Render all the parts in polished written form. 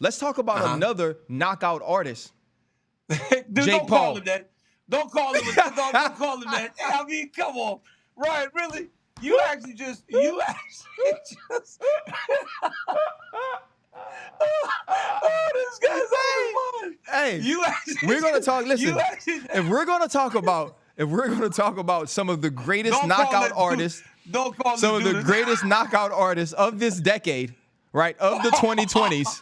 Let's talk about another knockout artist. Dude, Jake don't Paul. call him that. Don't call him don't call him that. I mean, come on. Ryan, really? You actually just oh, this guy's out of his mind. Hey, we're gonna talk. Listen, if we're gonna talk about some of the greatest knockout artists, some of the greatest knockout artists of this decade, right, of the 2020s.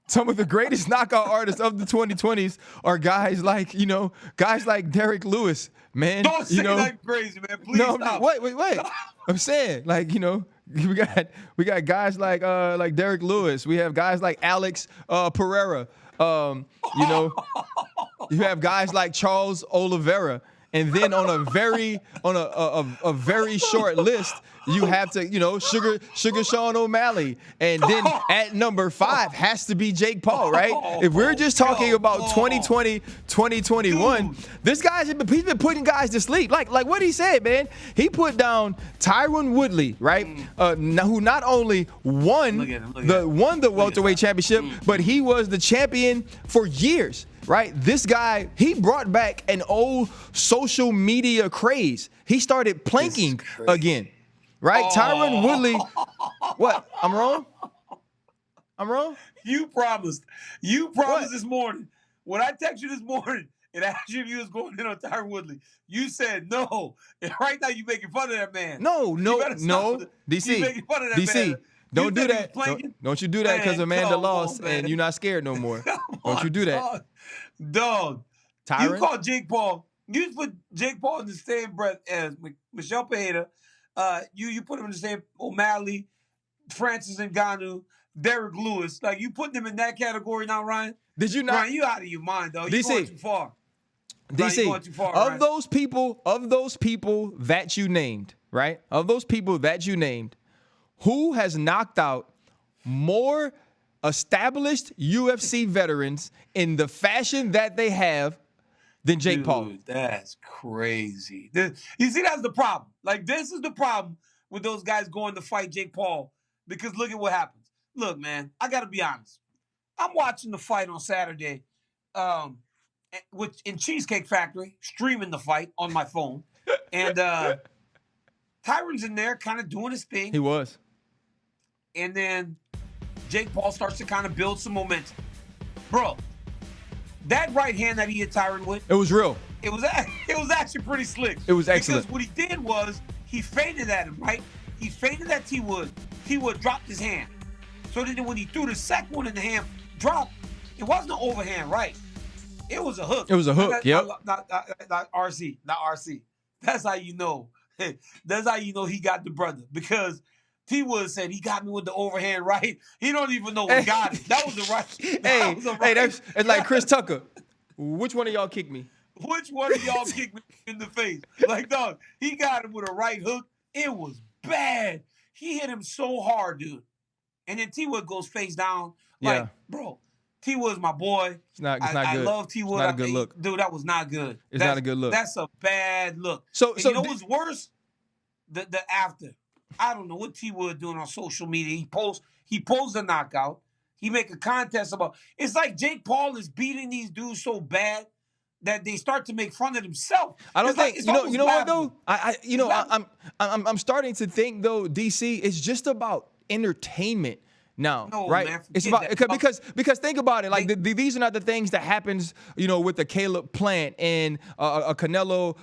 Some of the greatest knockout artists of the 2020s are guys like Derek Lewis, man. Don't say that crazy, man. Please stop. Wait. I'm saying, like, we got guys like Derek Lewis. We have guys like Alex Pereira. You have guys like Charles Oliveira. And then on a very short list, you have to, Sugar Sean O'Malley. And then at number 5 has to be Jake Paul, right? If we're just talking about 2020, 2021, this guy's he's been putting guys to sleep. Like what he said, man. He put down Tyron Woodley, right? Who not only won the welterweight championship, but he was the champion for years. Right? This guy, he brought back an old social media craze. He started planking again. Right? Tyron Woodley. What? I'm wrong? You promised. What? This morning. When I texted you this morning and asked you if you was going in on Tyron Woodley, you said no. And right now you making fun of that man. No. DC. You making fun of that man. Don't do that. Don't you do that because Amanda lost and you're not scared no more. Don't you do that. Dog. Tyron? You call Jake Paul. You put Jake Paul in the same breath as Michelle Pereira. You put him in the same O'Malley, Francis Ngannou, Derek Lewis. Like, you put them in that category now, Ryan? Did you not? Ryan, you out of your mind, though. You going too far. DC, Ryan, going too far, of those people that you named, right? Of those people that you named, who has knocked out more established UFC veterans in the fashion that they have than Jake Paul? That's crazy. You see, that's the problem. Like, this is the problem with those guys going to fight Jake Paul, because look at what happens. Look, man, I got to be honest. I'm watching the fight on Saturday in Cheesecake Factory, streaming the fight on my phone. And Tyron's in there kind of doing his thing. He was. And then Jake Paul starts to kind of build some momentum. Bro, that right hand that he hit Tyron with. It was real. It was actually pretty slick. It was excellent. Because what he did was he feinted at him, right? He feinted at T-Wood. T-Wood dropped his hand. So then when he threw the second one in the hand drop, it wasn't an overhand, right? It was a hook. It was a hook, yep. Not RC. Not RC. That's how you know. That's how you know he got the brother. Because T-Wood said he got me with the overhand right. He don't even know what got it. That was the right. It's like Chris Tucker. Which one of y'all kicked me? Which one of y'all kicked me in the face? Like, dog, he got him with a right hook. It was bad. He hit him so hard, dude. And then T-Wood goes face down. Like, bro, T-Wood's my boy. It's not good. I love T-Wood. It's not a good look. Dude, that was not good. It's not a good look. That's a bad look. So you know what's worse? The after. I don't know what T-Wood doing on social media. He posts a knockout. He make a contest about. It's like Jake Paul is beating these dudes so bad that they start to make fun of themselves. I don't think you know what though. I'm starting to think though, DC, it's just about entertainment now, right? Man, it's about because think about it. Like these are not the things that happens, with the Caleb Plant and a Canelo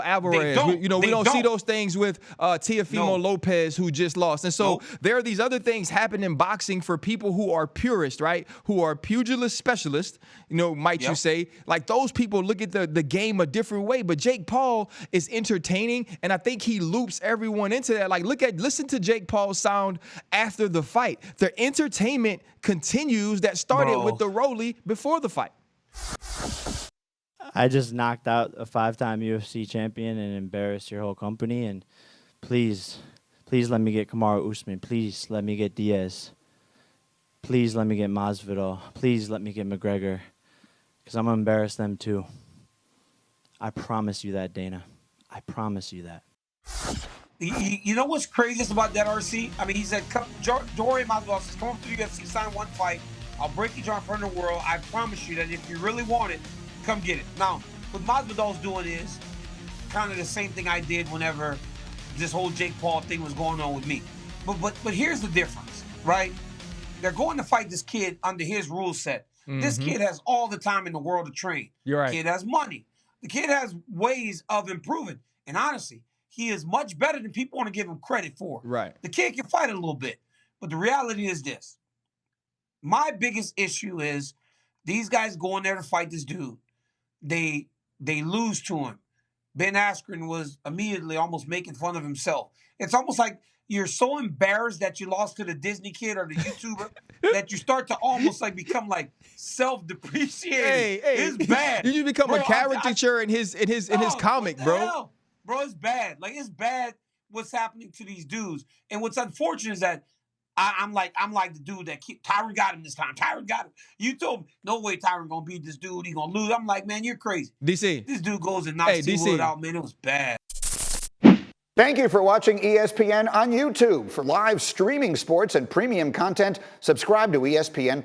Alvarez. We don't see those things with Teofimo Lopez, who just lost. And so there are these other things happen in boxing for people who are purists, right? Who are pugilist specialists. You say, like, those people look at the game a different way. But Jake Paul is entertaining, and I think he loops everyone into that. Like, listen to Jake Paul's sound after the fight. The entertainment continues that started with the Rolly before the fight. I just knocked out a 5-time UFC champion and embarrassed your whole company. And please let me get Kamaru Usman. Please let me get Diaz. Please let me get Masvidal. Please let me get McGregor, because I'm going to embarrass them too. I promise you that, Dana. I promise you that. You know what's craziest about that, RC? I mean, he said, Jorge Masvidal says, come up to the UFC, sign one fight. I'll break your jaw in front of the world. I promise you that if you really want it, come get it. Now, what Masvidal's doing is kind of the same thing I did whenever this whole Jake Paul thing was going on with me. But here's the difference, right? They're going to fight this kid under his rule set. This kid has all the time in the world to train. You're right. The kid has money. The kid has ways of improving. And honestly, he is much better than people want to give him credit for. Right. The kid can fight a little bit. But the reality is this. My biggest issue is these guys go in there to fight this dude. They lose to him. Ben Askren was immediately almost making fun of himself. It's almost like you're so embarrassed that you lost to the Disney kid or the YouTuber that you start to almost like become like self-depreciating. Hey, it's bad. You become a caricature in his comic, bro. Hell? Bro, it's bad. Like, it's bad what's happening to these dudes. And what's unfortunate is that I'm like the dude that Tyron got him this time. Tyron got him. You told me, no way Tyron gonna beat this dude. He gonna lose. I'm like, man, you're crazy. DC. This dude goes and knocks T-Wood out, man. It was bad. Thank you for watching ESPN on YouTube. For live streaming sports and premium content, subscribe to ESPN+.